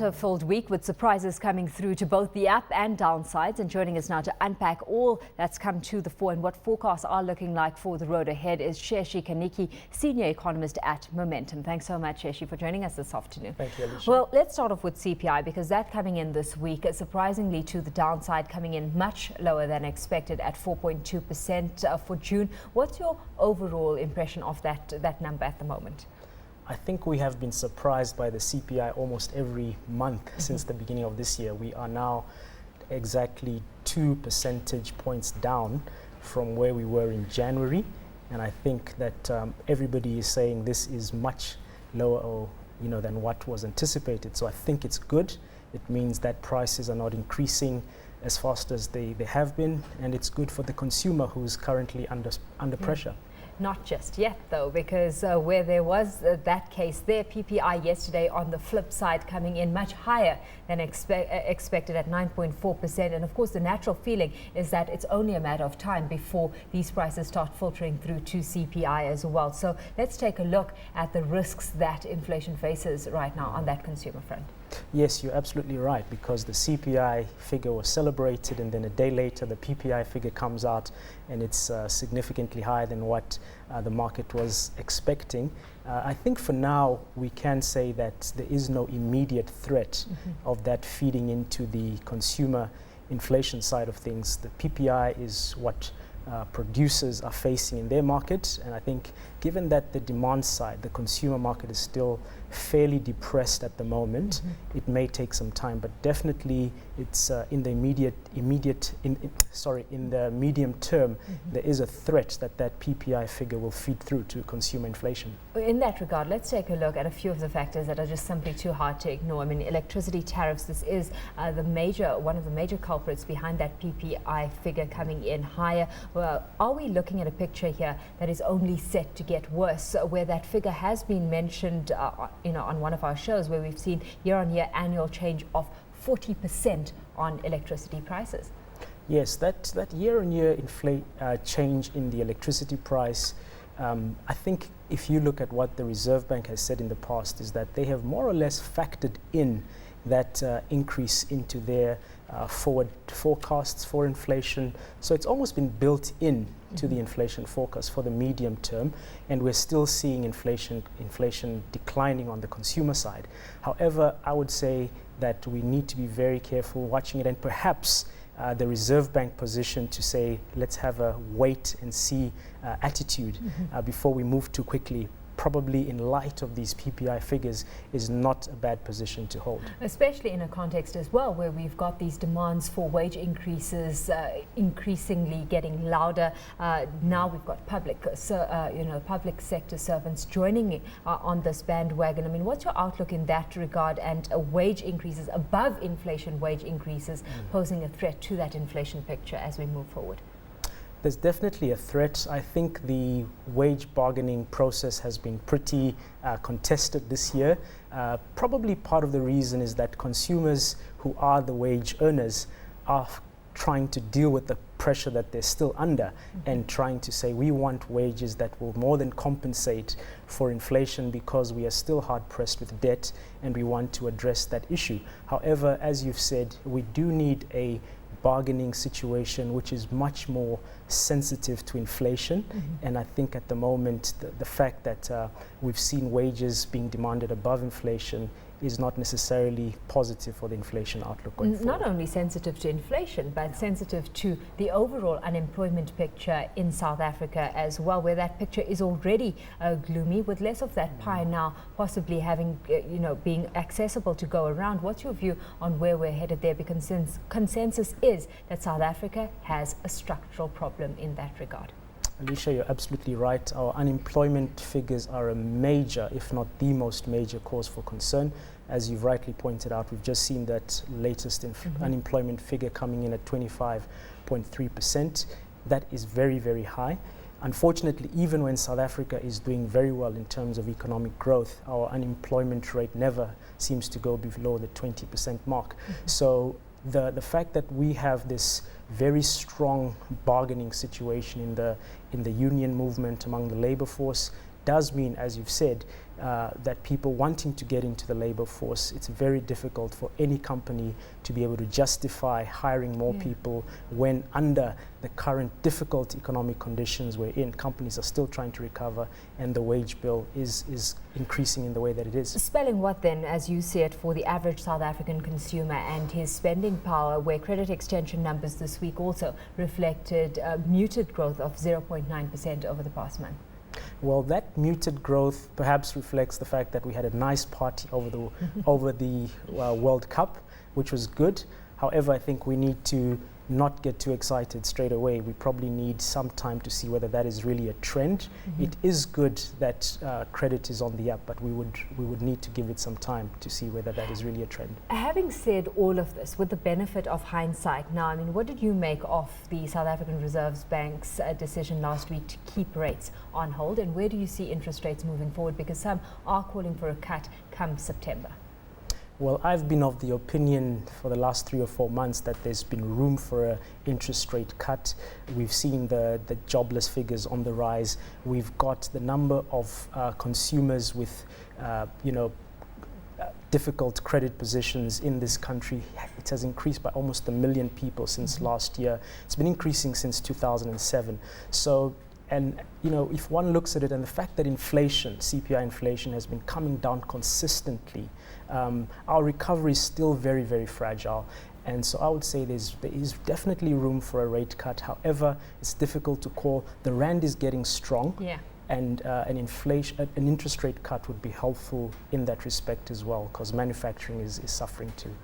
Not a filled week with surprises coming through to both the up and downsides. And joining us now to unpack all that's come to the fore and what forecasts are looking like for the road ahead is Sheshi Kaniki, Senior Economist at Momentum. Thanks so much, Sheshi, for joining us this afternoon. Thank you, Alicia. Well, let's start off with CPI because that coming in this week, surprisingly to the downside, coming in much lower than expected at 4.2% for June. What's your overall impression of that number at the moment? I think we have been surprised by the CPI almost every month since the beginning of this year. We are now exactly 2 percentage points down from where we were in January. And I think that everybody is saying this is much lower than what was anticipated. So I think it's good. It means that prices are not increasing as fast as they have been. And it's good for the consumer who's currently under pressure. Not just yet, though, because where there was that case there, PPI yesterday on the flip side coming in much higher than expected at 9.4%. And of course, the natural feeling is that it's only a matter of time before these prices start filtering through to CPI as well. So let's take a look at the risks that inflation faces right now on that consumer front. Yes, you're absolutely right, because the CPI figure was celebrated and then a day later the PPI figure comes out and it's significantly higher than what the market was expecting. I think for now we can say that there is no immediate threat of that feeding into the consumer inflation side of things. The PPI is what producers are facing in their market, and I think given that the demand side, the consumer market is still fairly depressed at the moment, it may take some time, but definitely it's in the in the medium term, there is a threat that PPI figure will feed through to consumer inflation. In that regard, let's take a look at a few of the factors that are just simply too hard to ignore. I mean, electricity tariffs, this is one of the major culprits behind that PPI figure coming in higher. Well, are we looking at a picture here that is only set to get worse, where that figure has been mentioned on one of our shows, where we've seen year-on-year annual change of 40% on electricity prices? Yes, that year-on-year change in the electricity price, I think if you look at what the Reserve Bank has said in the past, is that they have more or less factored in that increase into their forward forecasts for inflation. So it's almost been built in to the inflation forecast for the medium term, and we're still seeing inflation declining on the consumer side. However, I would say that we need to be very careful watching it, and perhaps the Reserve Bank position to say, let's have a wait and see attitude before we move too quickly, probably in light of these PPI figures, is not a bad position to hold. Especially in a context as well where we've got these demands for wage increases increasingly getting louder. Now we've got public sector servants joining on this bandwagon. I mean, what's your outlook in that regard, and wage increases above inflation wage increases posing a threat to that inflation picture as we move forward? There's definitely a threat. I think the wage bargaining process has been pretty contested this year. Probably part of the reason is that consumers who are the wage earners are trying to deal with the pressure that they're still under and trying to say we want wages that will more than compensate for inflation, because we are still hard pressed with debt and we want to address that issue. However, as you've said, we do need a bargaining situation which is much more sensitive to inflation, and I think at the moment the fact that we've seen wages being demanded above inflation is not necessarily positive for the inflation outlook going forward. Not only sensitive to inflation, but sensitive to the overall unemployment picture in South Africa as well, where that picture is already gloomy, with less of that pie now possibly having, being accessible to go around. What's your view on where we're headed there? Because consensus is that South Africa has a structural problem in that regard. Alicia, you're absolutely right. Our unemployment figures are a major, if not the most major cause for concern. As you've rightly pointed out, we've just seen that latest unemployment figure coming in at 25.3%. That is very, very high. Unfortunately, even when South Africa is doing very well in terms of economic growth, our unemployment rate never seems to go below the 20% mark. So the fact that we have this very strong bargaining situation in the union movement among the labor force does mean, as you've said, that people wanting to get into the labor force, it's very difficult for any company to be able to justify hiring more people when under the current difficult economic conditions we're in, companies are still trying to recover and the wage bill is increasing in the way that it is. Spelling what then, as you see it, for the average South African consumer and his spending power, where credit extension numbers this week also reflected muted growth of 0.9% over the past month? Well, that muted growth perhaps reflects the fact that we had a nice party over the World Cup, which was good. However, I think we need to not get too excited straight away. We probably need some time to see whether that is really a trend. It is good that credit is on the up, but we would need to give it some time to see whether that is really a trend. Having said all of this, with the benefit of hindsight now, I mean, what did you make of the South African Reserve Bank's decision last week to keep rates on hold, and where do you see interest rates moving forward? Because some are calling for a cut come September. Well, I've been of the opinion for the last 3 or 4 months that there's been room for an interest rate cut. We've seen the jobless figures on the rise. We've got the number of consumers with, difficult credit positions in this country. It has increased by almost 1 million people since last year. It's been increasing since 2007. So, and if one looks at it, and the fact that inflation, CPI inflation, has been coming down consistently, our recovery is still very, very fragile. And so I would say there is definitely room for a rate cut. However, it's difficult to call. The rand is getting strong. Yeah. And an interest rate cut would be helpful in that respect as well, because manufacturing is suffering too.